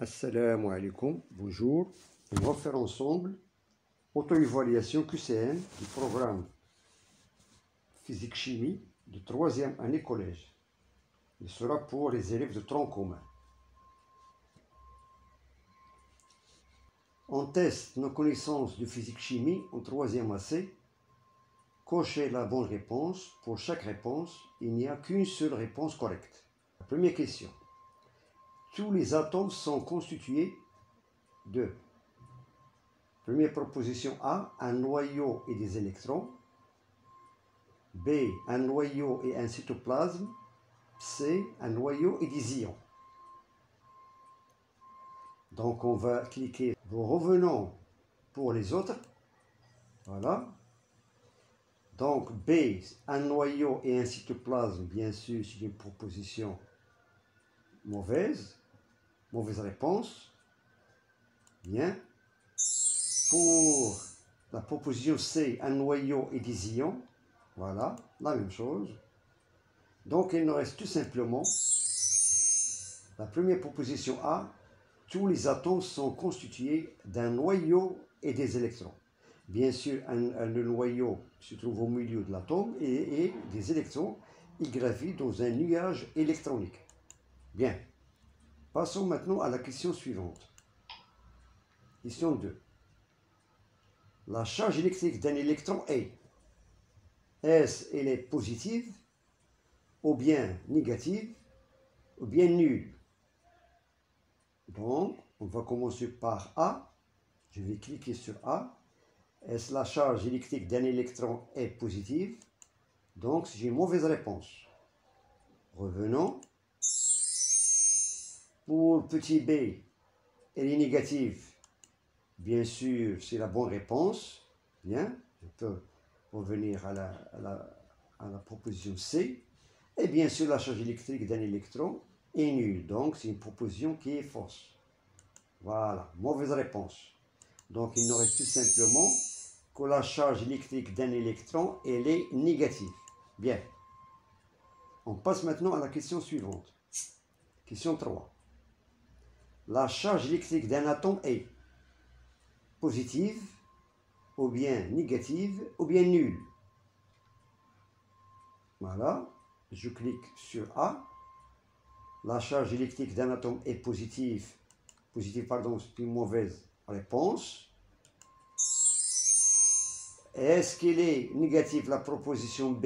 Assalamu alaikum, bonjour. On va faire ensemble auto-évaluation QCM du programme physique-chimie de 3e année collège. Il sera pour les élèves de tronc commun. On teste nos connaissances de physique-chimie en 3e AC. Cochez la bonne réponse. Pour chaque réponse, il n'y a qu'une seule réponse correcte. La première question. Tous les atomes sont constitués de, première proposition A, un noyau et des électrons. B, un noyau et un cytoplasme. C, un noyau et des ions. Donc on va cliquer. Revenons pour les autres. Voilà. Donc B, un noyau et un cytoplasme, bien sûr, c'est une proposition mauvaise. Mauvaise réponse. Bien. Pour la proposition C, un noyau et des ions. Voilà, la même chose. Donc il nous reste tout simplement la première proposition A. Tous les atomes sont constitués d'un noyau et des électrons. Bien sûr, le noyau se trouve au milieu de l'atome et des électrons, ils gravitent dans un nuage électronique. Bien. Passons maintenant à la question suivante. Question 2. La charge électrique d'un électron est, est-ce elle est positive, ou bien négative, ou bien nulle? Donc, on va commencer par A. Je vais cliquer sur A. Est-ce la charge électrique d'un électron est positive? Donc, c'est une mauvaise réponse. Revenons. Pour petit b, elle est négative. Bien sûr, c'est la bonne réponse. Bien, je peux revenir à la proposition C. Et bien sûr, la charge électrique d'un électron est nulle. Donc, c'est une proposition qui est fausse. Voilà, mauvaise réponse. Donc, il nous reste tout simplement que la charge électrique d'un électron, elle est négative. Bien. On passe maintenant à la question suivante. Question 3. La charge électrique d'un atome est positive, ou bien négative, ou bien nulle. Voilà. Je clique sur A. La charge électrique d'un atome est positive. Positive, pardon, c'est une mauvaise réponse. Est-ce qu'elle est négative, la proposition B?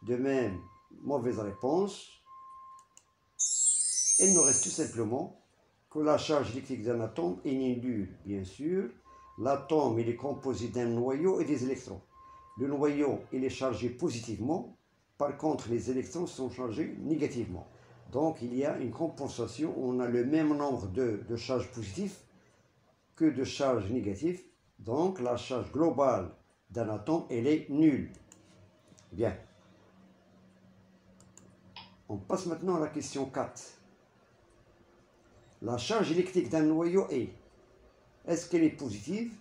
De même, mauvaise réponse. Il nous reste tout simplement que la charge électrique d'un atome est nulle, bien sûr. L'atome, il est composé d'un noyau et des électrons. Le noyau, il est chargé positivement. Par contre, les électrons sont chargés négativement. Donc, il y a une compensation. On a le même nombre de charges positives que de charges négatives. Donc, la charge globale d'un atome, elle est nulle. Bien. On passe maintenant à la question 4. La charge électrique d'un noyau est-ce qu'elle est positive,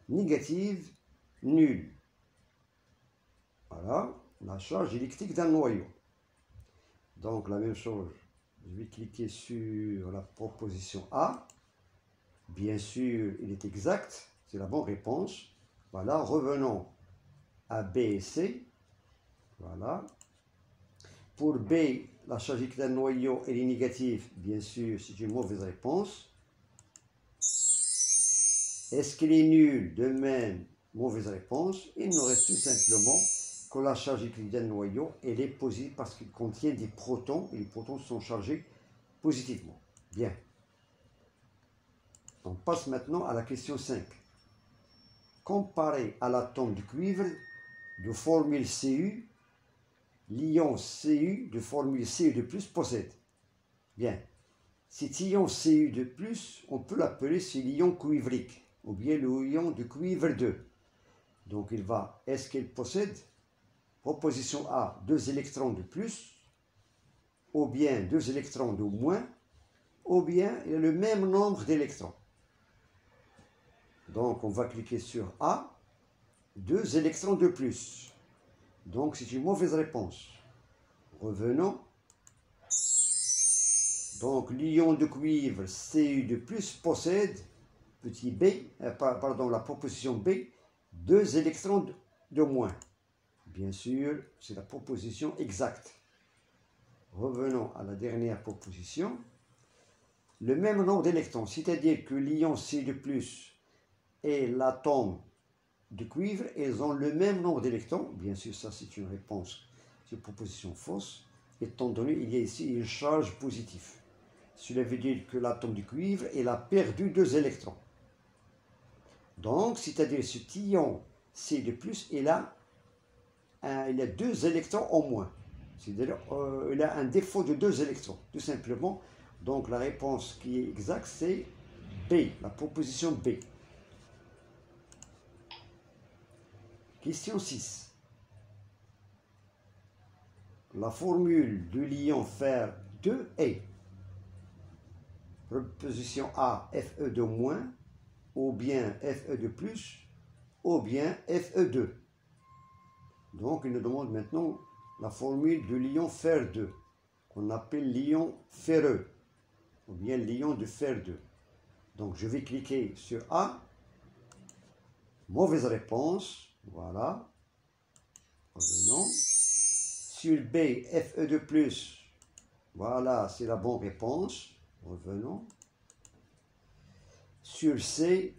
négative, nulle? Voilà, la charge électrique d'un noyau. Donc, la même chose, je vais cliquer sur la proposition A. Bien sûr, il est exact, c'est la bonne réponse. Voilà, revenons à B et C. Voilà. Pour B, la charge électrique d'un noyau, elle est négative. Bien sûr, c'est une mauvaise réponse. Est-ce qu'elle est nulle? De même, mauvaise réponse. Il nous reste tout simplement que la charge électrique d'un noyau, elle est positive parce qu'il contient des protons et les protons sont chargés positivement. Bien. On passe maintenant à la question 5. Comparé à l'atome de cuivre de formule Cu, l'ion Cu de formule Cu2+ possède. Bien. Cet ion Cu2+, on peut l'appeler l'ion cuivrique ou bien le ion de cuivre 2. Donc il va, est-ce qu'il possède, proposition A, 2 électrons de plus, ou bien 2 électrons de moins, ou bien il a le même nombre d'électrons. Donc on va cliquer sur A, 2 électrons de plus. Donc c'est une mauvaise réponse. Revenons. Donc, l'ion de cuivre Cu2+, possède, petit b, pardon, la proposition B, 2 électrons de moins. Bien sûr, c'est la proposition exacte. Revenons à la dernière proposition. Le même nombre d'électrons, c'est-à-dire que l'ion Cu2+ et l'atome de cuivre, ils ont le même nombre d'électrons. Bien sûr, ça c'est une réponse, c'est une proposition fausse, étant donné qu'il y a ici une charge positive. Cela veut dire que l'atome de cuivre, il a perdu 2 électrons. Donc, c'est-à-dire cet ion Cu2+, il a 2 électrons en moins. C'est-à-dire il a un défaut de 2 électrons, tout simplement. Donc, la réponse qui est exacte, c'est B, la proposition B. Question 6. La formule de l'ion fer 2 est proposition A, Fe2-, ou bien Fe2+, ou bien Fe2. Donc, il nous demande maintenant la formule de l'ion fer 2, qu'on appelle l'ion ferreux, ou bien l'ion de fer 2. Donc, je vais cliquer sur A. Mauvaise réponse. Voilà. Revenons. Sur B, Fe2+. Voilà, c'est la bonne réponse. Revenons. Sur C,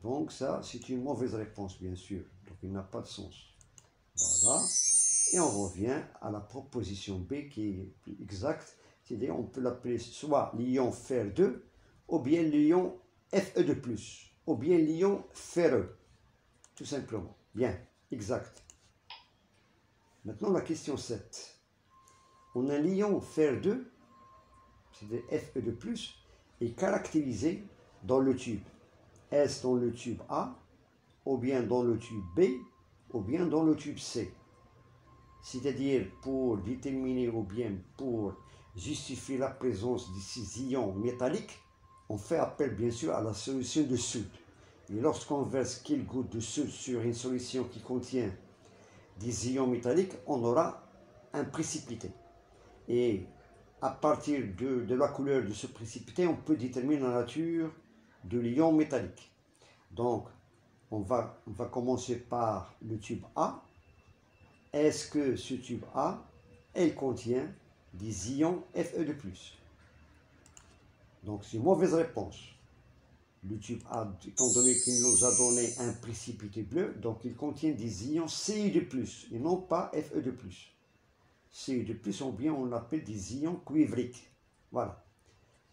donc ça, c'est une mauvaise réponse, bien sûr. Donc, il n'a pas de sens. Voilà. Et on revient à la proposition B qui est plus exacte. C'est-à-dire, on peut l'appeler soit l'ion fer 2, ou bien l'ion Fe2+, ou bien l'ion ferreux. Tout simplement. Bien, exact. Maintenant, la question 7. On a l'ion fer 2, c'est-à-dire Fe2+, est caractérisé dans le tube. Est-ce dans le tube A, ou bien dans le tube B, ou bien dans le tube C. C'est-à-dire, pour déterminer ou bien pour justifier la présence de ces ions métalliques, on fait appel bien sûr à la solution de soude. Et lorsqu'on verse quelques gouttes de soude sur une solution qui contient des ions métalliques, on aura un précipité. Et à partir de la couleur de ce précipité, on peut déterminer la nature de l'ion métallique. Donc, on va commencer par le tube A. Est-ce que ce tube A, elle contient des ions Fe2+? Donc, c'est une mauvaise réponse. Le tube A, étant donné qu'il nous a donné un précipité bleu, donc il contient des ions Cu2+, et non pas Fe2+. Cu2+, ou bien on l'appelle des ions cuivriques. Voilà.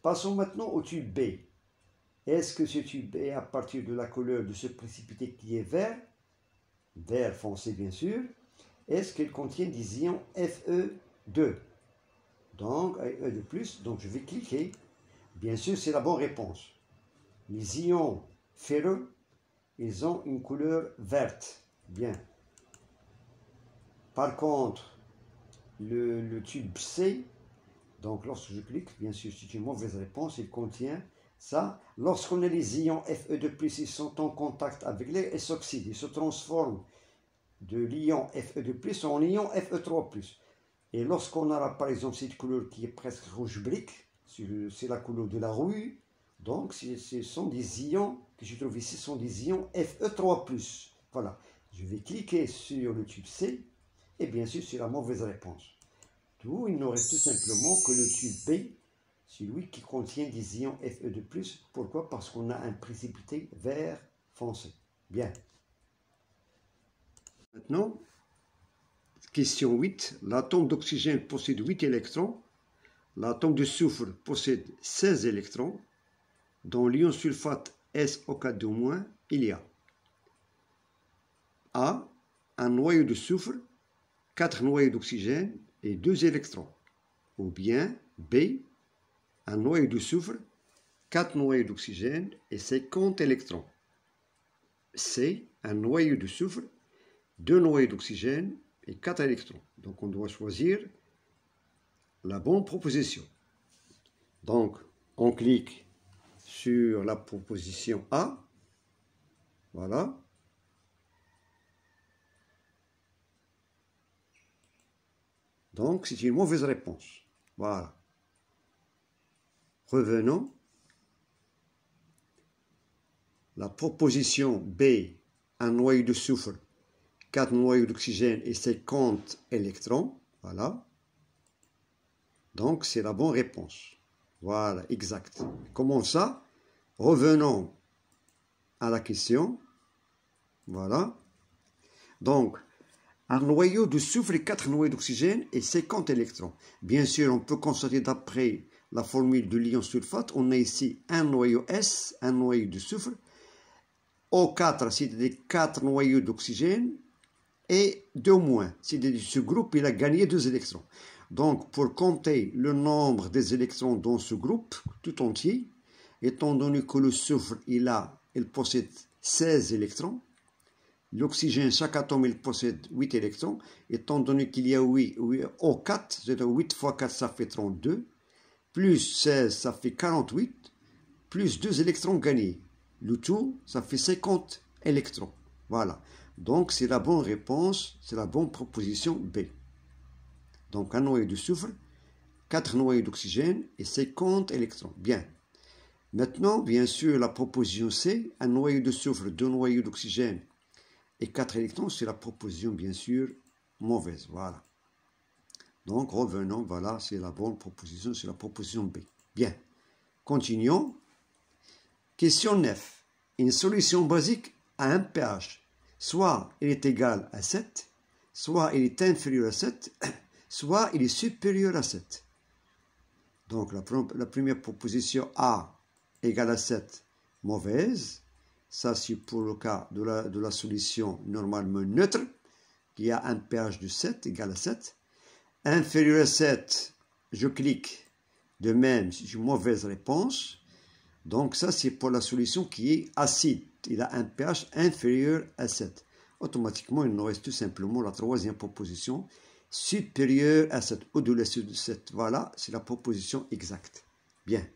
Passons maintenant au tube B. Est-ce que ce tube B, à partir de la couleur de ce précipité qui est vert foncé bien sûr, est-ce qu'il contient des ions Fe2? Donc, Fe2+, donc je vais cliquer. Bien sûr, c'est la bonne réponse. Les ions ferreux, ils ont une couleur verte. Bien. Par contre, le tube C, donc lorsque je clique, bien sûr, c'est une mauvaise réponse, il contient ça. Lorsqu'on a les ions Fe2+, ils sont en contact avec l'air, ils s'oxydent, ils se transforment de l'ion Fe2+ en ion Fe3+. Et lorsqu'on aura par exemple cette couleur qui est presque rouge brique, c'est la couleur de la rouille, donc ce sont des ions que je trouve ici, sont des ions Fe3+. Voilà, je vais cliquer sur le tube C, et bien sûr c'est la mauvaise réponse. Tout, il nous reste tout simplement que le tube B, celui qui contient des ions Fe2+. Pourquoi? Parce qu'on a un précipité vert foncé. Bien. Maintenant, question 8. L'atome d'oxygène possède 8 électrons. L'atome de soufre possède 16 électrons. Dans l'ion sulfate SO4-, il y a A. Un noyau de soufre, 4 noyaux d'oxygène et 2 électrons. Ou bien B. Un noyau de soufre, 4 noyaux d'oxygène et 50 électrons. C. Un noyau de soufre, 2 noyaux d'oxygène et 4 électrons. Donc on doit choisir la bonne proposition. Donc on clique sur la proposition A. Voilà. Donc c'est une mauvaise réponse. Voilà. Revenons. La proposition B, un noyau de soufre, 4 noyaux d'oxygène et 50 électrons. Voilà. Donc, c'est la bonne réponse. Voilà, exact. Comment ça? Revenons à la question. Voilà. Donc, un noyau de soufre et 4 noyaux d'oxygène et 50 électrons. Bien sûr, on peut constater d'après la formule de l'ion sulfate, on a ici un noyau S, un noyau de soufre. O4, c'est-à-dire 4 noyaux d'oxygène et 2 moins. C'est-à-dire ce groupe, il a gagné 2 électrons. Donc, pour compter le nombre des électrons dans ce groupe tout entier, étant donné que le soufre, il possède 16 électrons, l'oxygène, chaque atome, il possède 8 électrons, étant donné qu'il y a 8 O4, c'est-à-dire 8 fois 4, ça fait 32, plus 16, ça fait 48, plus 2 électrons gagnés. Le tout, ça fait 50 électrons. Voilà. Donc, c'est la bonne réponse, c'est la bonne proposition B. Donc, un noyau de soufre, 4 noyaux d'oxygène et 50 électrons. Bien. Maintenant, bien sûr, la proposition C, un noyau de soufre, 2 noyaux d'oxygène et 4 électrons, c'est la proposition, bien sûr, mauvaise. Voilà. Donc, revenons, voilà, c'est la bonne proposition, c'est la proposition B. Bien. Continuons. Question 9. Une solution basique a un pH. Soit il est égal à 7, soit il est inférieur à 7, soit il est supérieur à 7. Donc la première proposition A égale à 7, mauvaise. Ça c'est pour le cas de la solution normalement neutre, qui a un pH de 7 égal à 7. Inférieur à 7, je clique. De même, c'est une mauvaise réponse. Donc ça, c'est pour la solution qui est acide. Il a un pH inférieur à 7. Automatiquement, il nous reste tout simplement la troisième proposition, supérieure à 7, au-delà de 7. Voilà, c'est la proposition exacte. Bien.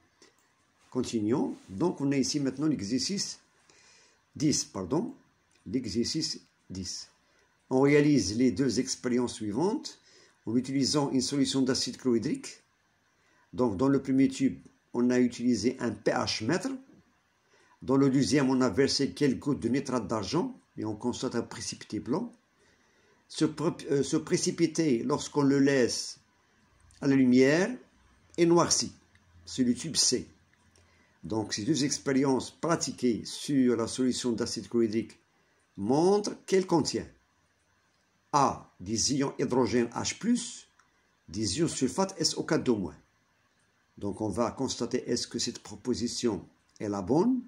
Continuons. Donc, on a ici maintenant l'exercice 10, pardon. L'exercice 10. On réalise les deux expériences suivantes en utilisant une solution d'acide chlorhydrique. Donc, dans le premier tube, on a utilisé un pH mètre. Dans le deuxième, on a versé quelques gouttes de nitrate d'argent et on constate un précipité blanc. Ce précipité, lorsqu'on le laisse à la lumière, est noirci. C'est le tube C. Donc, ces deux expériences pratiquées sur la solution d'acide chlorhydrique montrent qu'elle contient A, des ions hydrogène H+, des ions sulfate SO4-. Donc, on va constater est-ce que cette proposition est la bonne.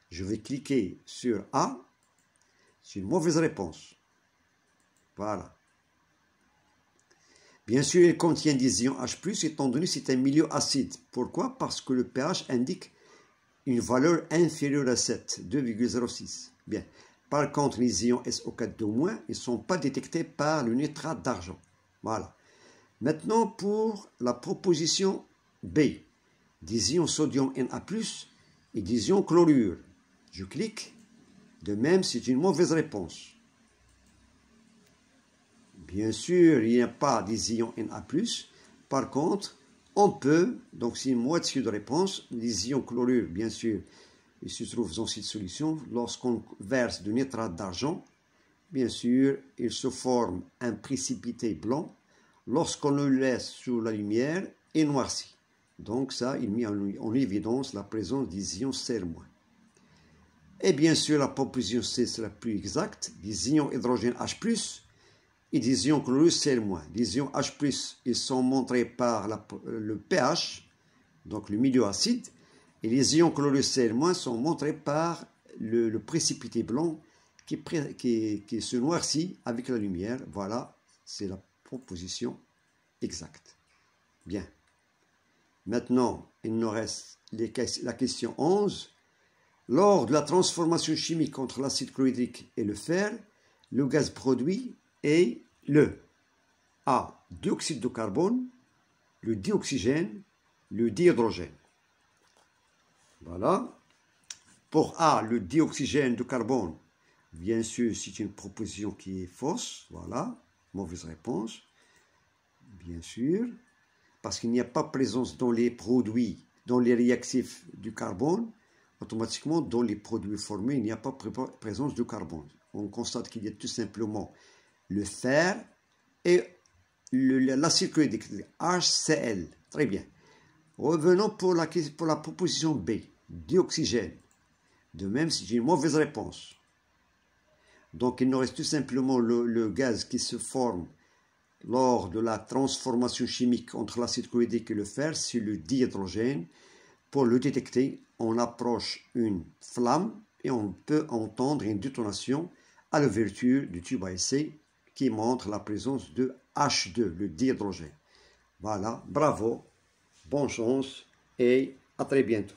Je vais cliquer sur A. C'est une mauvaise réponse. Voilà. Bien sûr, il contient des ions H+, étant donné que c'est un milieu acide. Pourquoi? Parce que le pH indique une valeur inférieure à 7, 2,06. Bien. Par contre, les ions SO4-, ils ne sont pas détectés par le nitrate d'argent. Voilà. Maintenant, pour la proposition B, des ions sodium Na+, et des ions chlorure. Je clique. De même, c'est une mauvaise réponse. Bien sûr, il n'y a pas des ions Na+. Par contre, on peut, donc c'est une moitié de réponse, les ions chlorure, bien sûr, ils se trouvent dans cette solution. Lorsqu'on verse du nitrate d'argent, bien sûr, il se forme un précipité blanc. Lorsqu'on le laisse sous la lumière, il noircit. Donc ça, il met en évidence la présence des ions Cl-. Et bien sûr, la proposition C sera plus exacte. Des ions hydrogène H+, et des ions chlorure Cl-. Les ions H+, ils sont montrés par le pH, donc le milieu acide, et les ions chlorure Cl- sont montrés par le précipité blanc qui se noircit avec la lumière. Voilà, c'est la proposition exacte. Bien. Maintenant, il nous reste la question 11. Lors de la transformation chimique entre l'acide chlorhydrique et le fer, le gaz produit est le A, dioxyde de carbone, le dioxygène, le dihydrogène. Voilà. Pour A, le dioxygène de carbone, bien sûr, c'est une proposition qui est fausse. Voilà, mauvaise réponse. Bien sûr, parce qu'il n'y a pas présence dans les produits dans les réactifs du carbone, automatiquement, dans les produits formés, il n'y a pas présence de carbone. On constate qu'il y a tout simplement le fer et l'acide chlorhydrique, HCl. Très bien. Revenons pour la proposition B, dioxygène. De même, c'est une mauvaise réponse. Donc, il nous reste tout simplement le gaz qui se forme lors de la transformation chimique entre l'acide chlorhydrique et le fer, c'est le dihydrogène. Pour le détecter, on approche une flamme et on peut entendre une détonation à l'ouverture du tube à essai qui montre la présence de H2, le dihydrogène. Voilà, bravo, bonne chance et à très bientôt.